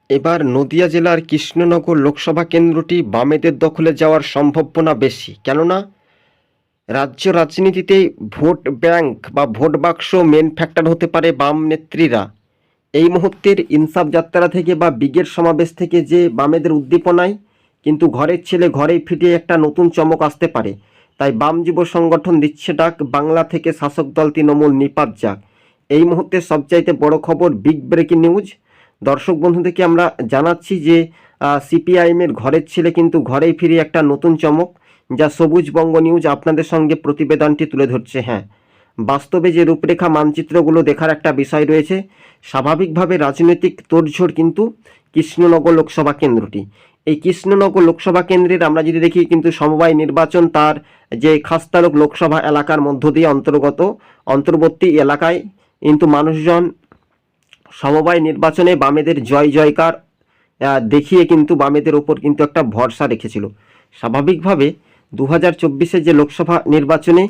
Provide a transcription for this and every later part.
এবার নদিয়া জেলার কৃষ্ণনগর লোকসভা কেন্দ্রটি বামেদের দখলে যাওয়ার সম্ভাবনা বেশি, কেননা রাজ্য রাজনীতিতে ভোট ব্যাংক বা ভোট বাক্স মেন ফ্যাক্টর হতে পারে বাম নেত্রীরা। এই মুহূর্তের ইনসাফ যাত্রা থেকে বা বিগের সমাবেশ থেকে যে বামেদের উদ্দীপনায় কিন্তু ঘরের ছেলে ঘরেই ফিরে একটা নতুন চমক আসতে পারে। তাই বাম যুব সংগঠন দিচ্ছে ডাক, বাংলা থেকে শাসক দল তৃণমূল নিপাত যাক। এই মুহূর্তে সবচাইতে বড় খবর, বিগ ব্রেকিং নিউজ দর্শক বন্ধুদেরকে আমরা জানাচ্ছি যে সিপিআইএমের ঘরের ছেলে কিন্তু ঘরেই ফিরে একটা নতুন চমক, যা সবুজ বঙ্গ নিউজ আপনাদের সঙ্গে প্রতিবেদনটি তুলে ধরছে। হ্যাঁ, বাস্তবে যে রূপরেখা মানচিত্রগুলো দেখার একটা বিষয় রয়েছে। স্বাভাবিকভাবে রাজনৈতিক তোড়জোড় কিন্তু কৃষ্ণনগর লোকসভা কেন্দ্রটি, এই কৃষ্ণনগর লোকসভা কেন্দ্রের আমরা যদি দেখি কিন্তু সমবায় নির্বাচন তার যে খাসতালুক লোকসভা এলাকার মধ্য দিয়ে অন্তর্বর্তী এলাকায় কিন্তু মানুষজন সমবায় নির্বাচনে বামেদের জয় জয়কার দেখিয়ে কিন্তু বামেদের ওপর কিন্তু একটা ভরসা রেখেছিল। স্বাভাবিকভাবে 2024-এর যে লোকসভা নির্বাচনে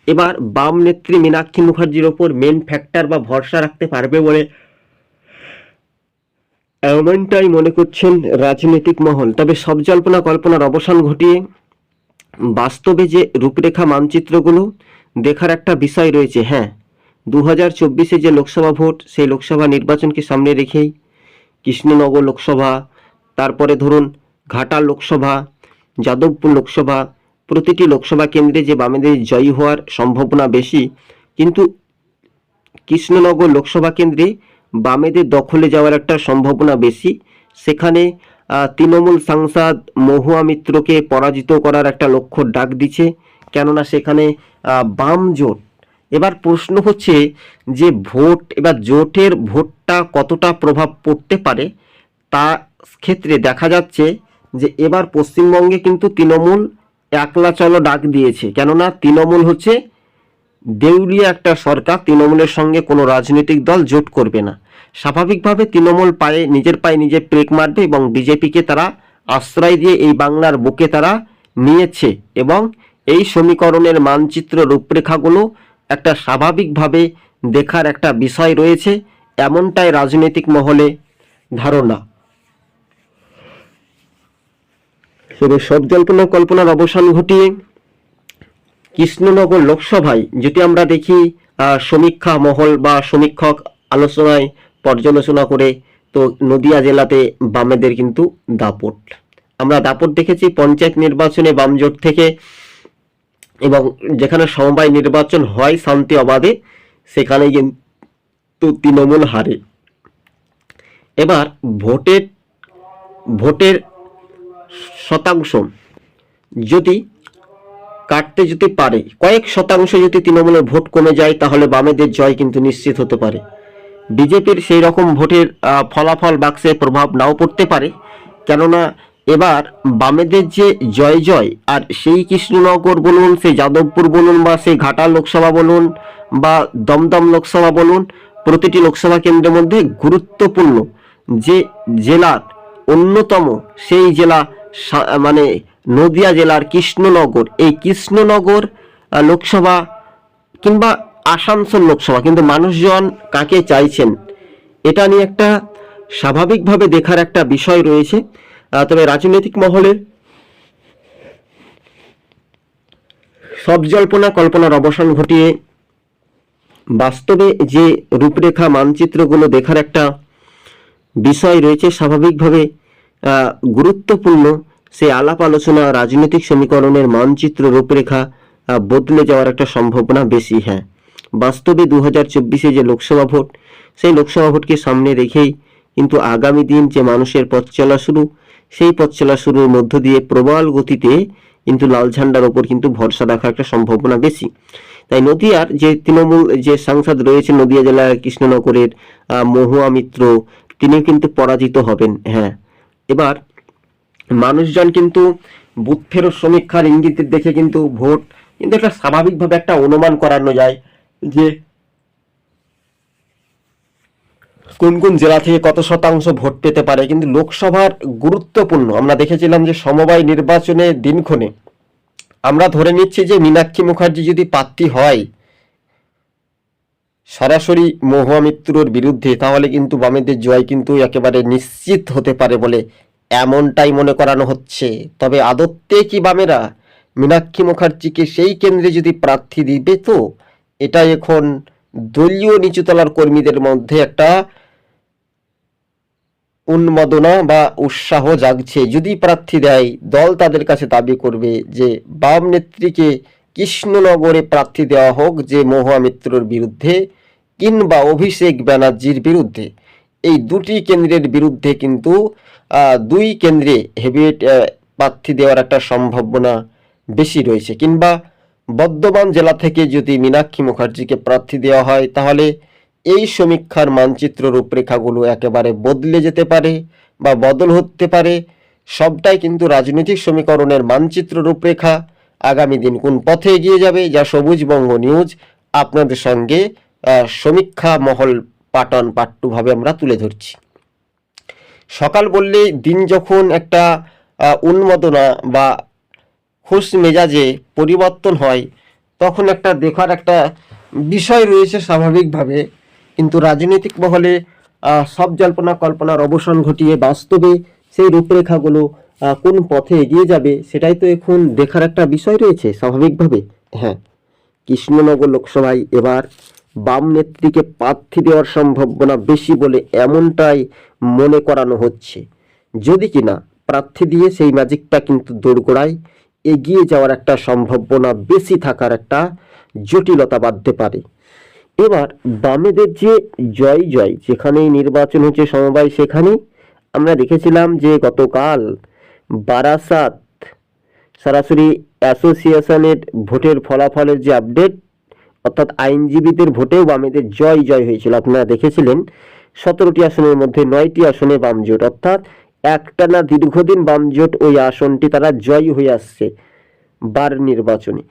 এবার বাম নেত্রী মীনাক্ষী মুখার্জির ওপর মেন ফ্যাক্টর বা ভরসা রাখতে পারবে বলে এমনটাই মনে করছেন রাজনৈতিক মহল। তবে সব জল্পনা কল্পনার অবসান ঘটিয়ে বাস্তবে যে রূপরেখা মানচিত্রগুলো দেখার একটা বিষয় রয়েছে। হ্যাঁ, 2024-এ যে লোকসভা ভোট, সেই লোকসভা নির্বাচনকে সামনে রেখেই কৃষ্ণনগর লোকসভা, তারপরে ধরুন ঘাটাল লোকসভা, যাদবপুর লোকসভা, প্রতিটি লোকসভা কেন্দ্রে যে বামেদের জয়ী হওয়ার সম্ভাবনা বেশি, কিন্তু কৃষ্ণনগর লোকসভা কেন্দ্রে বামেদের দখলে যাওয়ার একটা সম্ভাবনা বেশি। সেখানে তৃণমূল সাংসদ মহুয়া মিত্রকে পরাজিত করার একটা লক্ষ্য ডাক দিচ্ছে, কেননা সেখানে বাম জোট। এবার প্রশ্ন হচ্ছে যে ভোট, এবার জোটের ভোটটা কতটা প্রভাব পড়তে পারে, তা ক্ষেত্রে দেখা যাচ্ছে যে এবার পশ্চিমবঙ্গে কিন্তু তৃণমূল একলা চলো ডাক দিয়েছে, কেননা তৃণমূল হচ্ছে দেউলিয়া একটা সরকার, তৃণমূলের সঙ্গে কোনো রাজনৈতিক দল জোট করবে না। স্বাভাবিকভাবে তৃণমূল নিজের পায়ে নিজে ব্রেক মারবে এবং বিজেপিকে তারা আশ্রয় দিয়ে এই বাংলার বুকে তারা নিয়েছে, এবং এই সমীকরণের মানচিত্র রূপরেখাগুলো একটা স্বাভাবিকভাবে দেখার একটা বিষয় রয়েছে, এমনটাই রাজনৈতিক মহলে ধারণা। তবে সব জল্পনা কল্পনার অবসান ঘটিয়ে কৃষ্ণনগর লোকসভায় যদি আমরা দেখি সমীক্ষা মহল বা সমীক্ষক আলোচনায় পর্যালোচনা করে, তো নদিয়া জেলাতে বামেদের কিন্তু দাপট, আমরা দাপট দেখেছি পঞ্চায়েত নির্বাচনে বাম জোট থেকে, এবং যেখানে সমবায় নির্বাচন হয় শান্তি অবাধে, সেখানে কিন্তু তৃণমূল হারে। এবার ভোটের শতাংশ যদি কাটতে যদি পারে, কয়েক শতাংশ যদি তৃণমূলের ভোট কমে যায়, তাহলে বামেদের জয় কিন্তু নিশ্চিত হতে পারে। বিজেপির সেই রকম ভোটের ফলাফল বাক্সে প্রভাব নাও পড়তে পারে, কেননা এবার বামেদের যে জয় আর সেই কৃষ্ণনগর বলুন, সেই যাদবপুর বলুন, বা সেই ঘাটাল লোকসভা বলুন, বা দমদম লোকসভা বলুন, প্রতিটি লোকসভা কেন্দ্রের মধ্যে গুরুত্বপূর্ণ যে জেলার অন্যতম সেই জেলা মানে নদিয়া জেলার কৃষ্ণনগর, এই কৃষ্ণনগর লোকসভা কিংবা আসানসোল লোকসভা, কিন্তু মানুষজন কাকে চাইছেন এটা নিয়ে একটা স্বাভাবিকভাবে দেখার একটা বিষয় রয়েছে। তবে রাজনৈতিক মহলে সব জল্পনা কল্পনার অবসান ঘটিয়ে বাস্তবে যে রূপরেখা মানচিত্রগুলো দেখার একটা বিষয় রয়েছে, স্বাভাবিকভাবে গুরুত্বপূর্ণ সেই আলাপ আলোচনা, রাজনৈতিক সমীকরণের মানচিত্র রূপরেখা বদলে যাওয়ার একটা সম্ভাবনা বেশি। হ্যাঁ, বাস্তবে 2024-এ যে লোকসভা ভোট, সেই লোকসভা ভোটকে সামনে রেখেই কিন্তু আগামী দিন যে মানুষের পথ চলা শুরু, সেই পথ চলা শুরুর মধ্য দিয়ে প্রবল গতিতে কিন্তু লাল ঝান্ডার ওপর কিন্তু ভরসা রাখার একটা সম্ভাবনা বেশি। তাই নদিয়ার যে তৃণমূল যে সাংসদ রয়েছে নদিয়া জেলার কৃষ্ণনগরের মহুয়া মিত্র, তিনি কিন্তু পরাজিত হবেন। হ্যাঁ, এবার মানুষজন কিন্তু বুথ ফেরত সমীক্ষার ইঙ্গিত দেখে কিন্তু ভোট কিন্তু একটা স্বাভাবিকভাবে একটা অনুমান করানো যায় যে কোন কোন জেলা থেকে কত শতাংশ ভোট পেতে পারে। কিন্তু লোকসভার গুরুত্বপূর্ণ আমরা দেখেছিলাম যে সমবায় নির্বাচনে দিনক্ষণে আমরা ধরে নিচ্ছি যে মীনাক্ষী মুখার্জি যদি প্রার্থী হয়, সরাসরি মহুয়া মিত্রর বিরুদ্ধে, তাহলে কিন্তু বামেদের জয় কিন্তু একেবারে নিশ্চিত হতে পারে বলে এমনটাই মনে করানো হচ্ছে। তবে আদতে কি বামেরা মীনাক্ষী মুখার্জিকে সেই কেন্দ্রে যদি প্রার্থী দিবে, তো এটা এখন দলীয় নিচুতলার কর্মীদের মধ্যে একটা উন্মাদনা বা উৎসাহ জাগছে। যদি প্রার্থী দেয়, দল তাদের কাছে দাবি করবে যে বাম নেত্রীকে কৃষ্ণনগরে প্রার্থী দেওয়া হোক, যে মহুয়া মিত্রর বিরুদ্ধে কিংবা অভিষেক ব্যানার্জির বিরুদ্ধে। এই দুটি কেন্দ্রের বিরুদ্ধে কিন্তু দুই কেন্দ্রে হেভিওয়েট প্রার্থী দেওয়ার একটা সম্ভাবনা বেশি রয়েছে। কিংবা বর্ধমান জেলা থেকে যদি মীনাক্ষী মুখার্জিকে প্রার্থী দেওয়া হয়, তাহলে এই সমীক্ষার মানচিত্র রূপরেখাগুলো একেবারে বদলে যেতে পারে বা বদল হতে পারে। সবটাই কিন্তু রাজনৈতিক সমীকরণের মানচিত্র রূপরেখা আগামী দিন কোন পথে এগিয়ে যাবে, যা সবুজবঙ্গ নিউজ আপনাদের সঙ্গে সমীক্ষা মহল পাটন পাট্টুভাবে আমরা তুলে ধরছি। সকাল বললে দিন যখন একটা উন্মাদনা বা খুশ মেজাজে পরিবর্তন হয়, তখন একটা দেখার একটা বিষয় রয়েছে স্বাভাবিকভাবে। কিন্তু রাজনৈতিক মহলে সব জল্পনা কল্পনার অবসান ঘটিয়ে বাস্তবে সেই রূপরেখাগুলো কোন পথে এগিয়ে যাবে, সেটাই তো এখন দেখার একটা বিষয় রয়েছে স্বাভাবিকভাবে। হ্যাঁ, কৃষ্ণনগর লোকসভায় এবার বাম নেত্রীকে প্রার্থী দেওয়ার সম্ভাবনা বেশি বলে এমনটাই মনে করানো হচ্ছে। যদি কিনা প্রার্থী দিয়ে সেই ম্যাজিকটা কিন্তু দোরগোড়ায় এগিয়ে যাওয়ার একটা সম্ভাবনা বেশি থাকার একটা জটিলতা বাঁধতে পারে। এবার বামেদের যে জয় জয়, যেখানেই নির্বাচন হচ্ছে সমবায়, সেখানেই আমরা দেখেছিলাম যে গতকাল বারাসাত সরাসরি অ্যাসোসিয়েশনের ভোটের ফলাফলের যে আপডেট, অর্থাৎ আইনজীবীদের ভোটেও বামেদের জয় জয় হয়েছিল। আপনারা দেখেছিলেন 17টি আসনের মধ্যে 9টি আসনে বাম জোট, অর্থাৎ একটানা দীর্ঘদিন বাম জোট ওই আসনটি তারা জয় হয়ে আসছে বার নির্বাচনে।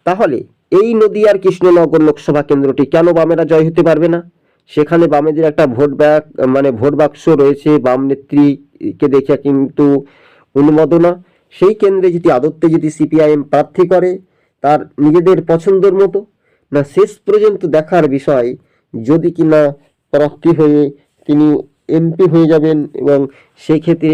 তাহলে এই নদিয়ার কৃষ্ণনগর লোকসভা কেন্দ্রটি কেন বামেরা জয় হতে পারবে না? সেখানে বামেদের একটা ভোট বাক্স রয়েছে, বাম নেত্রীকে দেখে কিন্তু অনুমোদনা। সেই কেন্দ্রে যদি আদতে যদি সিপিআইএম প্রার্থী করে তার নিজেদের পছন্দের মতো, না শেষ পর্যন্ত দেখার বিষয়, যদি কিনা প্রার্থী হয়ে তিনি এমপি হয়ে যাবেন এবং সেক্ষেত্রে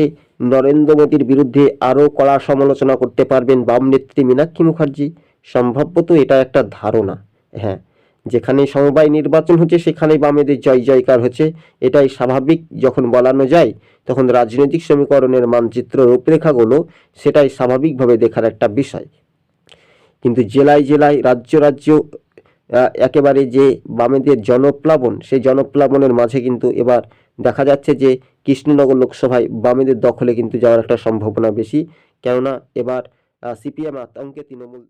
নরেন্দ্র মোদীর বিরুদ্ধে আরও কড়া সমালোচনা করতে পারবেন বাম নেত্রী মীনাক্ষী মুখার্জি। সম্ভবত এটা একটা ধারণা। হ্যাঁ, যেখানে সমবায় নির্বাচন হচ্ছে সেখানেই বামেদের জয় জয়কার হচ্ছে, এটাই স্বাভাবিক। যখন বলানো যায়, তখন রাজনৈতিক সমীকরণের মানচিত্র রূপরেখাগুলো সেটাই স্বাভাবিকভাবে দেখার একটা বিষয়। কিন্তু জেলায় জেলায় রাজ্য রাজ্য একেবারে যে বামেদের জনপ্লাবন, সেই জনপ্লাবনের মাঝে কিন্তু এবার দেখা যাচ্ছে যে কৃষ্ণনগর লোকসভায় বামেদের দখলে কিন্তু যাওয়ার একটা সম্ভাবনা বেশি। কেননা এবার সিপিএম আতঙ্কে তৃণমূল